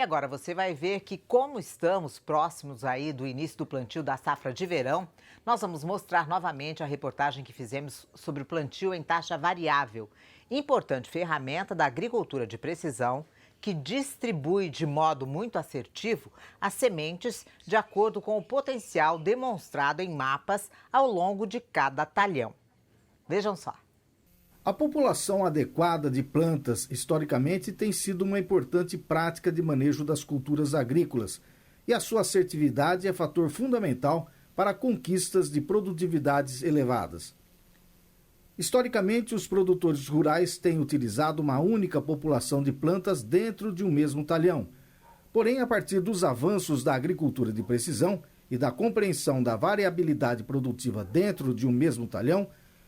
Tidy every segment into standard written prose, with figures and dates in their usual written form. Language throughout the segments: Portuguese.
agora você vai ver que, como estamos próximos aí do início do plantio da safra de verão, nós vamos mostrar novamente a reportagem que fizemos sobre o plantio em taxa variável, importante ferramenta da agricultura de precisão que distribui de modo muito assertivo as sementes de acordo com o potencial demonstrado em mapas ao longo de cada talhão. Vejam só. A população adequada de plantas, historicamente, tem sido uma importante prática de manejo das culturas agrícolas, e a sua assertividade é fator fundamental para conquistas de produtividades elevadas. Historicamente, os produtores rurais têm utilizado uma única população de plantas dentro de um mesmo talhão. Porém, a partir dos avanços da agricultura de precisão e da compreensão da variabilidade produtiva dentro de um mesmo talhão,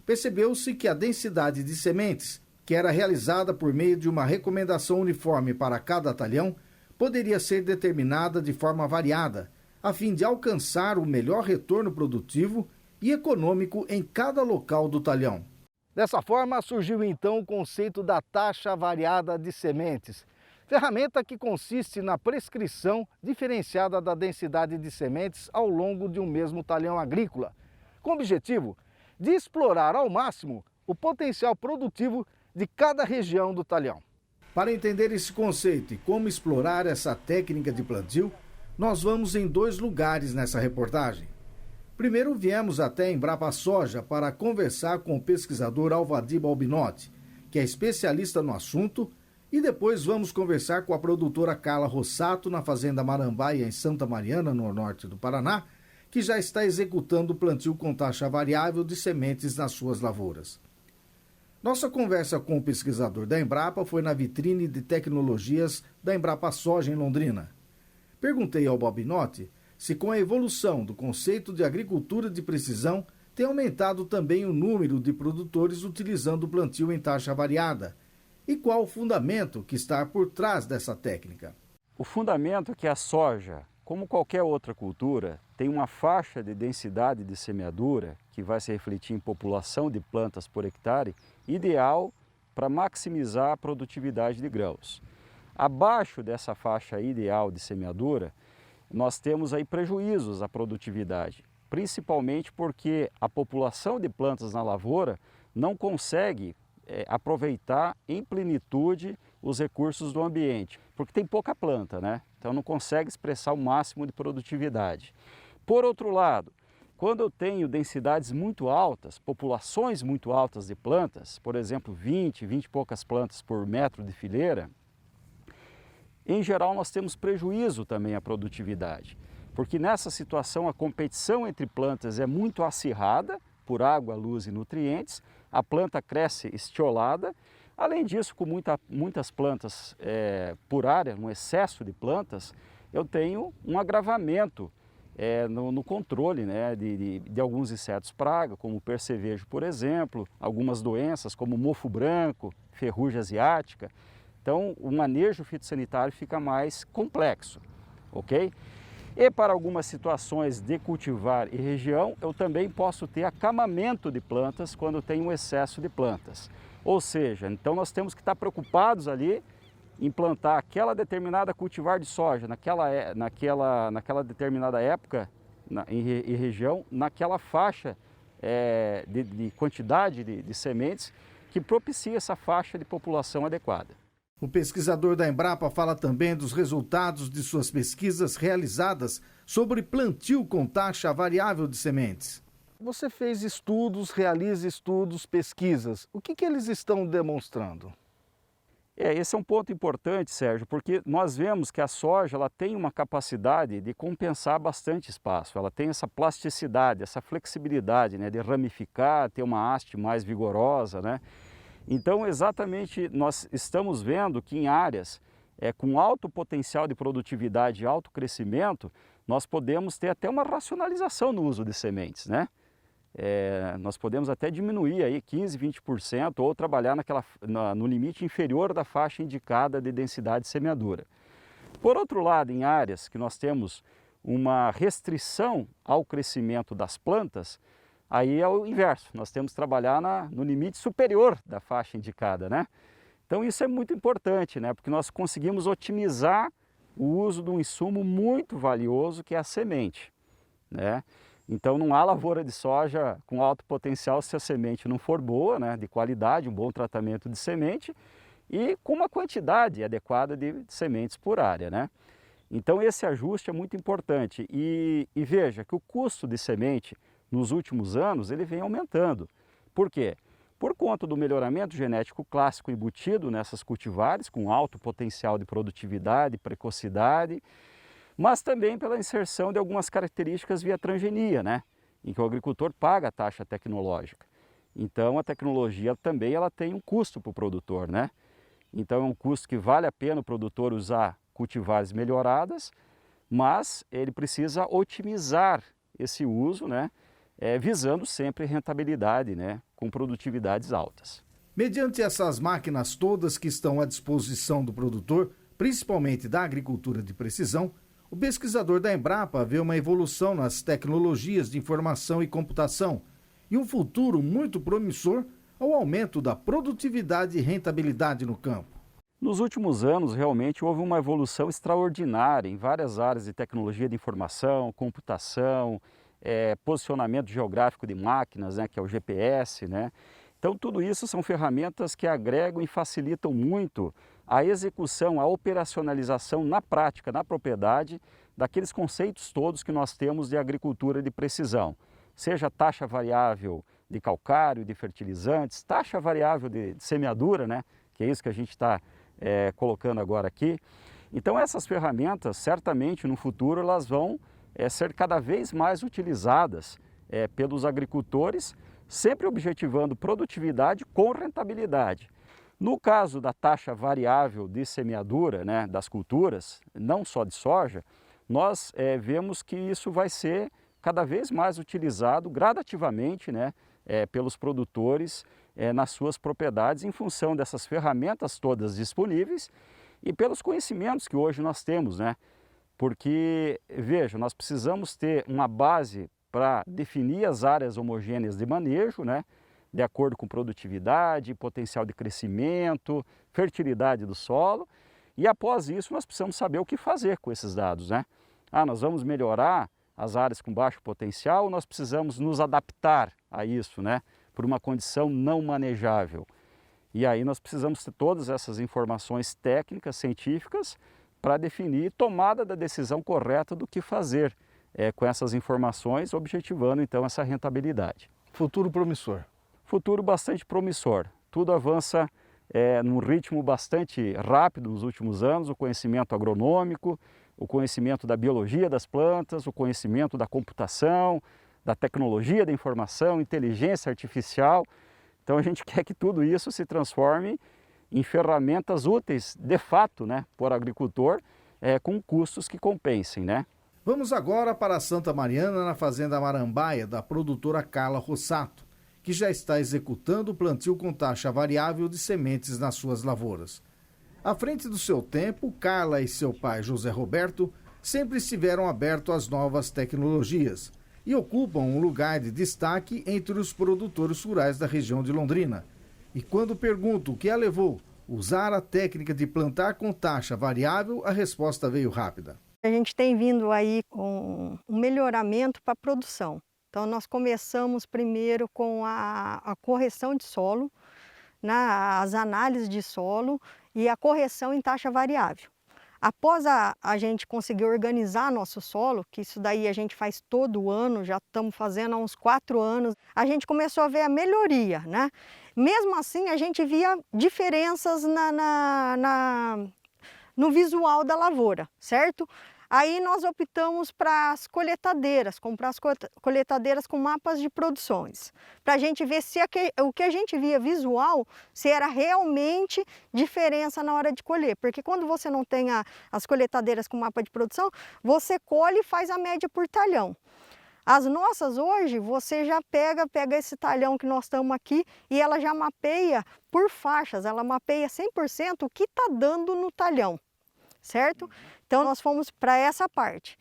percebeu-se que a densidade de sementes, que era realizada por meio de uma recomendação uniforme para cada talhão, poderia ser determinada de forma variada, a fim de alcançar o melhor retorno produtivo e econômico em cada local do talhão. Dessa forma, surgiu então o conceito da taxa variada de sementes, ferramenta que consiste na prescrição diferenciada da densidade de sementes ao longo de um mesmo talhão agrícola, com o objetivo de explorar ao máximo o potencial produtivo de cada região do talhão. Para entender esse conceito e como explorar essa técnica de plantio, nós vamos em 2 lugares nessa reportagem. Primeiro, viemos até a Embrapa Soja para conversar com o pesquisador Alvadir Balbinotti, que é especialista no assunto, e depois vamos conversar com a produtora Carla Rossato na Fazenda Marambaia, em Santa Mariana, no norte do Paraná, que já está executando o plantio com taxa variável de sementes nas suas lavouras. Nossa conversa com o pesquisador da Embrapa foi na vitrine de tecnologias da Embrapa Soja, em Londrina. Perguntei ao Balbinotti se, com a evolução do conceito de agricultura de precisão, tem aumentado também o número de produtores utilizando o plantio em taxa variada, e qual o fundamento que está por trás dessa técnica. O fundamento é que a soja, como qualquer outra cultura, tem uma faixa de densidade de semeadura, que vai se refletir em população de plantas por hectare, ideal para maximizar a produtividade de grãos. Abaixo dessa faixa ideal de semeadura, nós temos aí prejuízos à produtividade, principalmente porque a população de plantas na lavoura não consegue aproveitar em plenitude os recursos do ambiente, porque tem pouca planta, né? Então não consegue expressar o máximo de produtividade. Por outro lado, quando eu tenho densidades muito altas, populações muito altas de plantas, por exemplo 20 e poucas plantas por metro de fileira, em geral nós temos prejuízo também à produtividade, porque nessa situação a competição entre plantas é muito acirrada por água, luz e nutrientes, a planta cresce estiolada. Além disso, com muitas plantas por área, um excesso de plantas, eu tenho um agravamento no controle, né, de alguns insetos praga, como o percevejo, por exemplo, algumas doenças como mofo branco, ferrugem asiática. Então, o manejo fitossanitário fica mais complexo, ok? E para algumas situações de cultivar e região, eu também posso ter acamamento de plantas quando tem um excesso de plantas. Ou seja, então nós temos que estar preocupados ali em plantar aquela determinada cultivar de soja naquela determinada época e região, naquela faixa de quantidade de sementes que propicia essa faixa de população adequada. O pesquisador da Embrapa fala também dos resultados de suas pesquisas realizadas sobre plantio com taxa variável de sementes. Você fez estudos, realiza estudos, pesquisas. O que eles estão demonstrando? Esse é um ponto importante, Sérgio, porque nós vemos que a soja ela tem uma capacidade de compensar bastante espaço. Ela tem essa plasticidade, essa flexibilidade, né, de ramificar, ter uma haste mais vigorosa, né? Então, exatamente, nós estamos vendo que em áreas com alto potencial de produtividade e alto crescimento, nós podemos ter até uma racionalização no uso de sementes, né? Nós podemos até diminuir aí 15, 20% ou trabalhar no limite inferior da faixa indicada de densidade de semeadura. Por outro lado, em áreas que nós temos uma restrição ao crescimento das plantas, aí é o inverso, nós temos que trabalhar no limite superior da faixa indicada, né? Então isso é muito importante, né? Porque nós conseguimos otimizar o uso de um insumo muito valioso que é a semente, né? Então não há lavoura de soja com alto potencial se a semente não for boa, né, de qualidade, um bom tratamento de semente e com uma quantidade adequada de sementes por área, né? Então esse ajuste é muito importante e veja que o custo de semente nos últimos anos ele vem aumentando. Por quê? Por conta do melhoramento genético clássico embutido nessas cultivares com alto potencial de produtividade, precocidade, mas também pela inserção de algumas características via transgenia, né? Em que o agricultor paga a taxa tecnológica. Então a tecnologia também ela tem um custo para o produtor, né? Então é um custo que vale a pena o produtor usar cultivares melhoradas, mas ele precisa otimizar esse uso, né? Visando sempre rentabilidade, né? Com produtividades altas. Mediante essas máquinas todas que estão à disposição do produtor, principalmente da agricultura de precisão, o pesquisador da Embrapa vê uma evolução nas tecnologias de informação e computação e um futuro muito promissor ao aumento da produtividade e rentabilidade no campo. Nos últimos anos, realmente houve uma evolução extraordinária em várias áreas de tecnologia de informação, computação, posicionamento geográfico de máquinas, né, que é o GPS, né? Então tudo isso são ferramentas que agregam e facilitam muito a execução, a operacionalização na prática, na propriedade, daqueles conceitos todos que nós temos de agricultura de precisão. Seja taxa variável de calcário, de fertilizantes, taxa variável de semeadura, né? Que é isso que a gente está colocando agora aqui. Então essas ferramentas, certamente no futuro, elas vão ser cada vez mais utilizadas pelos agricultores, sempre objetivando produtividade com rentabilidade. No caso da taxa variável de semeadura, né, das culturas, não só de soja, nós vemos que isso vai ser cada vez mais utilizado gradativamente, né, pelos produtores nas suas propriedades em função dessas ferramentas todas disponíveis e pelos conhecimentos que hoje nós temos, né? Porque, veja, nós precisamos ter uma base para definir as áreas homogêneas de manejo, né? De acordo com produtividade, potencial de crescimento, fertilidade do solo. E após isso nós precisamos saber o que fazer com esses dados, né? Nós vamos melhorar as áreas com baixo potencial ou nós precisamos nos adaptar a isso, né? Por uma condição não manejável. E aí nós precisamos ter todas essas informações técnicas, científicas, para definir tomada da decisão correta do que fazer com essas informações, objetivando então essa rentabilidade. Futuro promissor. Futuro bastante promissor. Tudo avança num ritmo bastante rápido nos últimos anos, o conhecimento agronômico, o conhecimento da biologia das plantas, o conhecimento da computação, da tecnologia da informação, inteligência artificial. Então a gente quer que tudo isso se transforme em ferramentas úteis, de fato, né, para o agricultor, com custos que compensem, né? Vamos agora para Santa Mariana, na fazenda Marambaia, da produtora Carla Rossato, que já está executando o plantio com taxa variável de sementes nas suas lavouras. À frente do seu tempo, Carla e seu pai, José Roberto, sempre estiveram abertos às novas tecnologias e ocupam um lugar de destaque entre os produtores rurais da região de Londrina. E quando pergunto o que a levou a usar a técnica de plantar com taxa variável, a resposta veio rápida. A gente tem vindo aí com um melhoramento para a produção. Então nós começamos primeiro com a correção de solo, as análises de solo e a correção em taxa variável. Após a gente conseguir organizar nosso solo, que isso daí a gente faz todo ano, já estamos fazendo há uns 4 anos, a gente começou a ver a melhoria, né? Mesmo assim, a gente via diferenças no visual da lavoura, certo? Aí nós optamos para as coletadeiras, comprar as coletadeiras com mapas de produções, para a gente ver se o que a gente via visual, se era realmente diferença na hora de colher. Porque quando você não tem as coletadeiras com mapa de produção, você colhe e faz a média por talhão. As nossas hoje, você já pega esse talhão que nós estamos aqui e ela já mapeia por faixas, ela mapeia 100% o que está dando no talhão, certo? Então nós fomos para essa parte.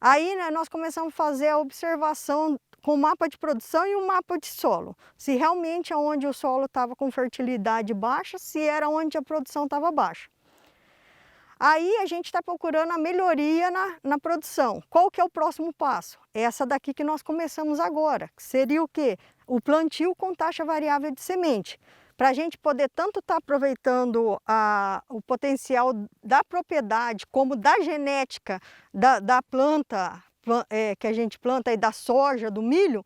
Aí, né, nós começamos a fazer a observação com o mapa de produção e o mapa de solo. Se realmente onde o solo estava com fertilidade baixa, se era onde a produção estava baixa. Aí a gente está procurando a melhoria na produção. Qual que é o próximo passo? Essa daqui que nós começamos agora, que seria o quê? O plantio com taxa variável de semente. Para a gente poder tanto estar aproveitando o potencial da propriedade, como da genética da planta que a gente planta, aí, da soja, do milho,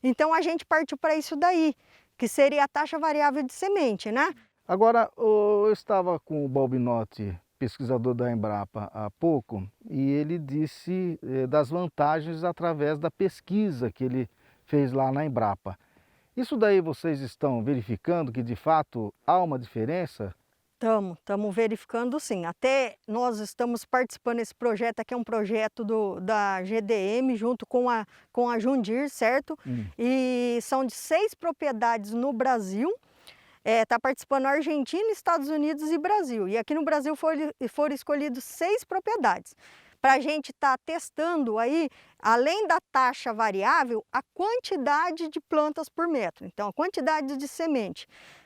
então a gente partiu para isso daí, que seria a taxa variável de semente, né? Agora, eu estava com o Balbinotti, pesquisador da Embrapa, há pouco, e ele disse das vantagens através da pesquisa que ele fez lá na Embrapa. Isso daí vocês estão verificando que de fato há uma diferença? Estamos verificando sim. Até nós estamos participando desse projeto aqui, é um projeto da GDM junto com a Jundir, certo? E são de 6 propriedades no Brasil. Está participando Argentina, Estados Unidos e Brasil. E aqui no Brasil foram escolhidos 6 propriedades. Para a gente estar testando aí, além da taxa variável, a quantidade de plantas por metro. Então, a quantidade de semente.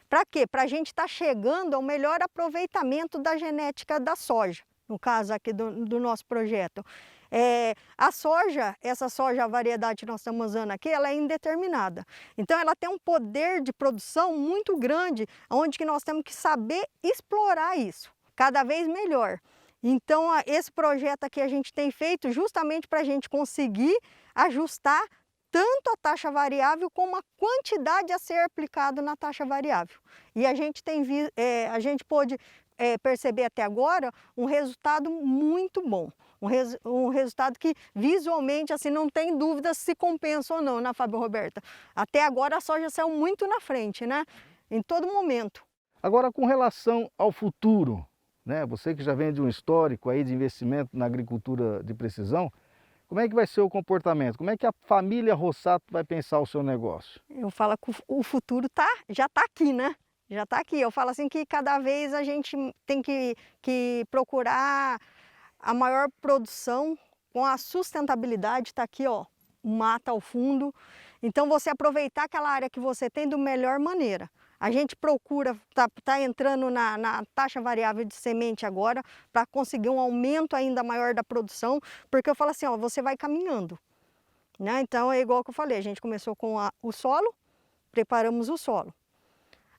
Para quê? Para a gente estar chegando ao melhor aproveitamento da genética da soja, no caso aqui do nosso projeto. A soja, essa soja, a variedade que nós estamos usando aqui, ela é indeterminada. Então ela tem um poder de produção muito grande, onde que nós temos que saber explorar isso, cada vez melhor. Então esse projeto aqui a gente tem feito justamente para a gente conseguir ajustar tanto a taxa variável como a quantidade a ser aplicado na taxa variável. E a gente pôde perceber até agora um resultado muito bom. Um resultado que visualmente assim, não tem dúvida se compensa ou não, né, Fábio Roberta? Até agora a soja saiu muito na frente, né? Em todo momento. Agora, com relação ao futuro, né? Você que já vem de um histórico aí de investimento na agricultura de precisão, como é que vai ser o comportamento? Como é que a família Rossato vai pensar o seu negócio? Eu falo que o futuro já está aqui, né? Já está aqui. Eu falo assim que cada vez a gente tem que procurar a maior produção com a sustentabilidade. Está aqui, ó, mata ao fundo. Então você aproveitar aquela área que você tem da melhor maneira. A gente procura, tá entrando na taxa variável de semente agora para conseguir um aumento ainda maior da produção, porque eu falo assim, ó, você vai caminhando, né? Então é igual que eu falei, a gente começou com o solo, preparamos o solo.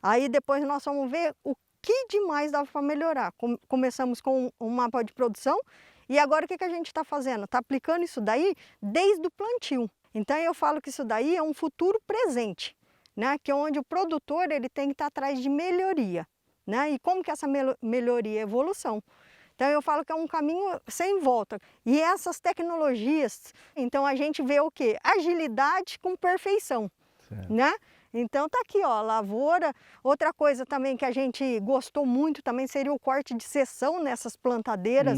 Aí depois nós vamos ver o que demais dava para melhorar. Começamos com um mapa de produção e agora o que a gente está fazendo? Está aplicando isso daí desde o plantio. Então eu falo que isso daí é um futuro presente, né? Que é onde o produtor ele tem que estar atrás de melhoria, né? E como que essa melhoria é evolução. Então eu falo que é um caminho sem volta. E essas tecnologias, então a gente vê o quê? Agilidade com perfeição, certo, né? Então tá aqui, ó, lavoura. Outra coisa também que a gente gostou muito também seria o corte de seção nessas plantadeiras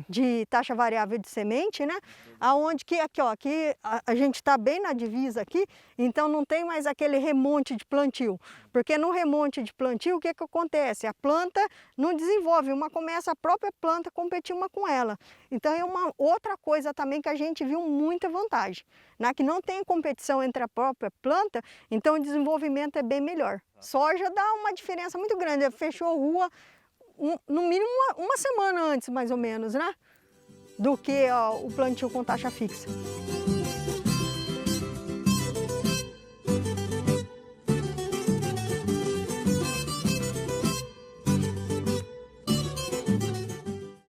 de taxa variável de semente, né? Aonde que aqui, ó, aqui a gente está bem na divisa aqui, então não tem mais aquele remonte de plantio. Porque no remonte de plantio, o que acontece? A planta não desenvolve, começa a própria planta a competir uma com ela. Então é uma outra coisa também que a gente viu muita vantagem, né? Que não tem competição entre a própria planta, então o desenvolvimento é bem melhor. Soja dá uma diferença muito grande, fechou rua no mínimo uma semana antes, mais ou menos, né? Do que ó, o plantio com taxa fixa.